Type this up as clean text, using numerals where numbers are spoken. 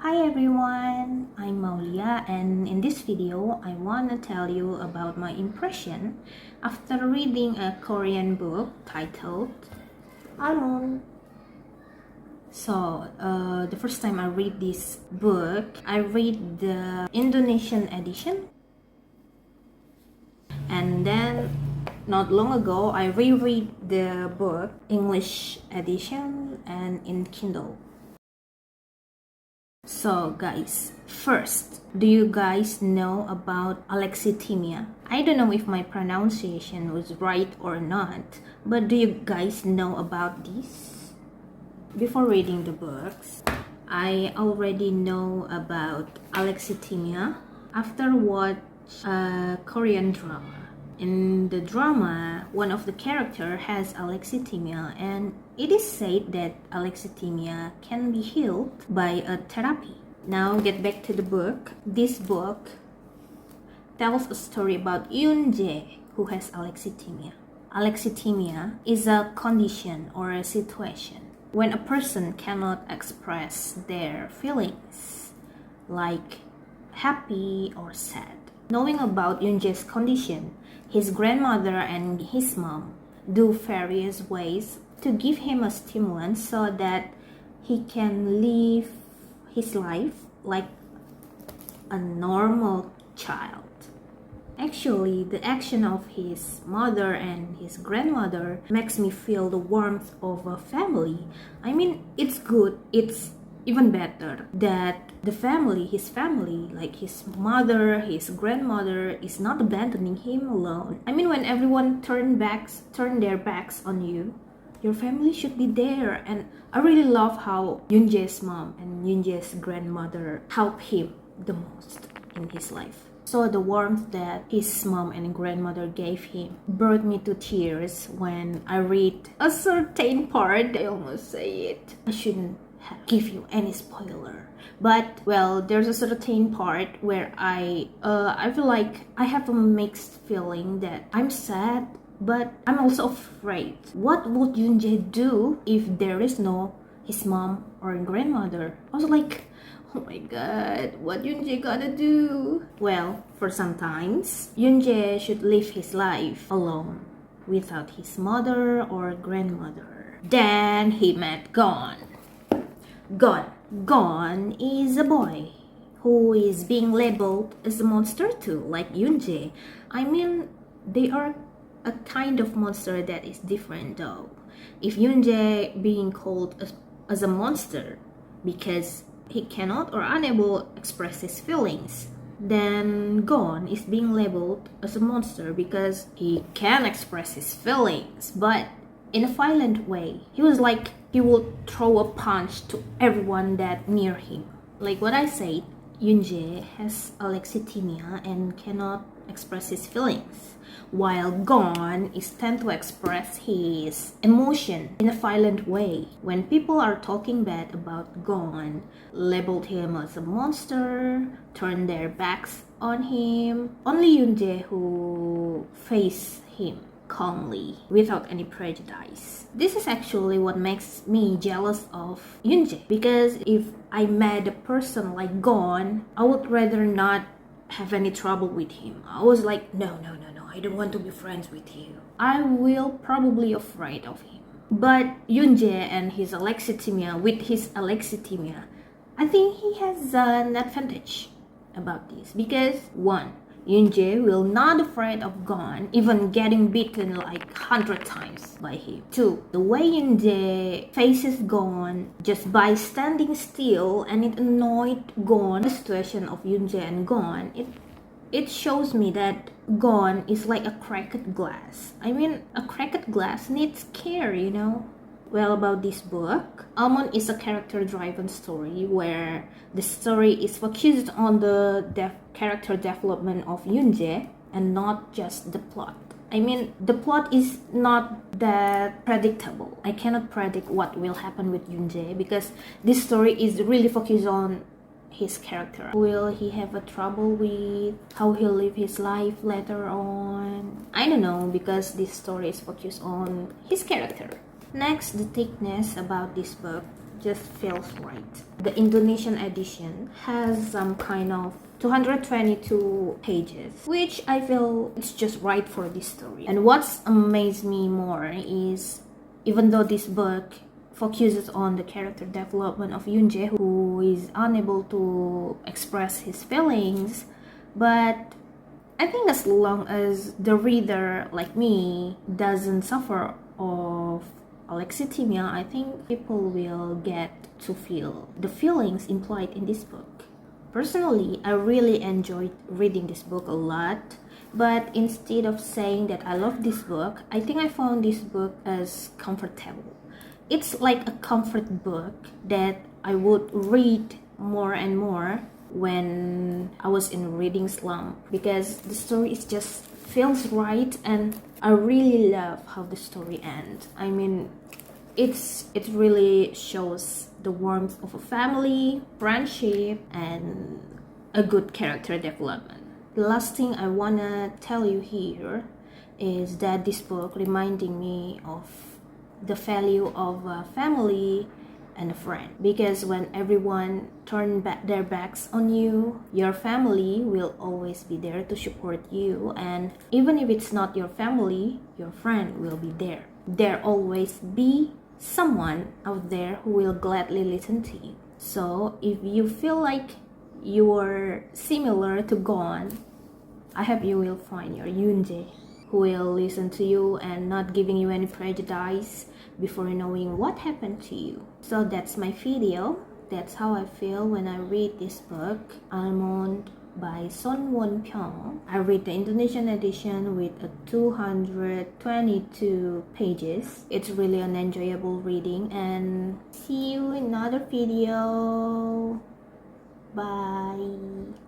Hi everyone, I'm Maulia, and in this video I want to tell you about my impression after reading a Korean book titled Almond. So the first time I read this book, I read the Indonesian edition, and then not long ago I reread the book English edition and in Kindle. So guys, first, do you guys know about alexithymia? I don't know if my pronunciation was right or not, but do you guys know about this? Before reading the books, I already know about alexithymia after watch a Korean drama. In the drama, one of the characters has alexithymia, and it is said that alexithymia can be healed by a therapy. Now get back to the book. This book tells a story about Yoon-jae, who has alexithymia. Alexithymia is a condition or a situation when a person cannot express their feelings, like happy or sad. Knowing about Yoon-jae's condition, his grandmother and his mom do various ways to give him a stimulant so that he can live his life like a normal child. Actually, the action of his mother and his grandmother makes me feel the warmth of a family. I mean, it's good, it's even better that the family, his family, like his mother, his grandmother, is not abandoning him alone. I mean, when everyone turn their backs on you, your family should be there. And I really love how Yoon-jae's mom and Yoon-jae's grandmother help him the most in his life. So the warmth that his mom and grandmother gave him brought me to tears when I read a certain part. I almost say it. I shouldn't give you any spoiler, but well, there's a certain part where I feel like I have a mixed feeling that I'm sad, but I'm also afraid. What would Yoon-jae do if there is no his mom or grandmother? I was like, oh my god, what Yoon-jae gonna do? Well, for sometimes Yoon-jae should live his life alone without his mother or grandmother. Then he met Gon. Gon is a boy who is being labeled as a monster too, like Yoon-jae. I mean, they are a kind of monster that is different though. If Yoon-jae being called as a monster because he cannot or unable express his feelings, then Gon is being labeled as a monster because he can express his feelings, but in a violent way. He was like he would throw a punch to everyone that near him. Like what I said, Yoon-jae has alexithymia and cannot express his feelings, while Gon is tend to express his emotion in a violent way. When people are talking bad about Gon, labeled him as a monster, turned their backs on him, only Yoon-jae who faced him calmly without any prejudice. This is actually what makes me jealous of Yoon-jae, because if I met a person like Gon, I would rather not have any trouble with him. I was like, no, I don't want to be friends with you. I will probably afraid of him. But Yoon-jae and his alexithymia, with his alexithymia, I think he has an advantage about this because one, Yoon-jae will not afraid of Gon even getting beaten like 100 times by him. 2. The way Yoon-jae faces Gon just by standing still, and it annoyed Gon. The situation of Yoon-jae and Gon, it shows me that Gon is like a cracked glass. I mean, a cracked glass needs care, you know? Well, about this book, Almond is a character-driven story where the story is focused on the character development of Yoon-jae and not just the plot. I mean, the plot is not that predictable. I cannot predict what will happen with Yoon-jae because this story is really focused on his character. Will he have a trouble with how he'll live his life later on? I don't know, because this story is focused on his character. Next, the thickness about this book. just feels right. The Indonesian edition has some kind of 222 pages, which I feel it's just right for this story. And what's amazed me more is, even though this book focuses on the character development of Yoon-jae, who is unable to express his feelings, but I think as long as the reader, like me, doesn't suffer of alexithymia, I think people will get to feel the feelings implied in this book. Personally, I really enjoyed reading this book a lot, but instead of saying that I love this book, I think I found this book as comfortable. It's like a comfort book that I would read more and more when I was in reading slump, because the story is just feels right, and I really love how the story ends. I mean, it really shows the warmth of a family, friendship, and a good character development. The last thing I wanna tell you here is that this book reminding me of the value of a family and a friend, because when everyone turn back their backs on you, your family will always be there to support you, and even if it's not your family, your friend will be there. There always be someone out there who will gladly listen to you. So if you feel like you're similar to Gon, I hope you will find your Yoon-jae, who will listen to you and not giving you any prejudice before knowing what happened to you. So that's my video. That's how I feel when I read this book, Almond by Sohn Won-Pyung. I read the Indonesian edition with a 222 pages. It's really an enjoyable reading, and see you in another video. Bye.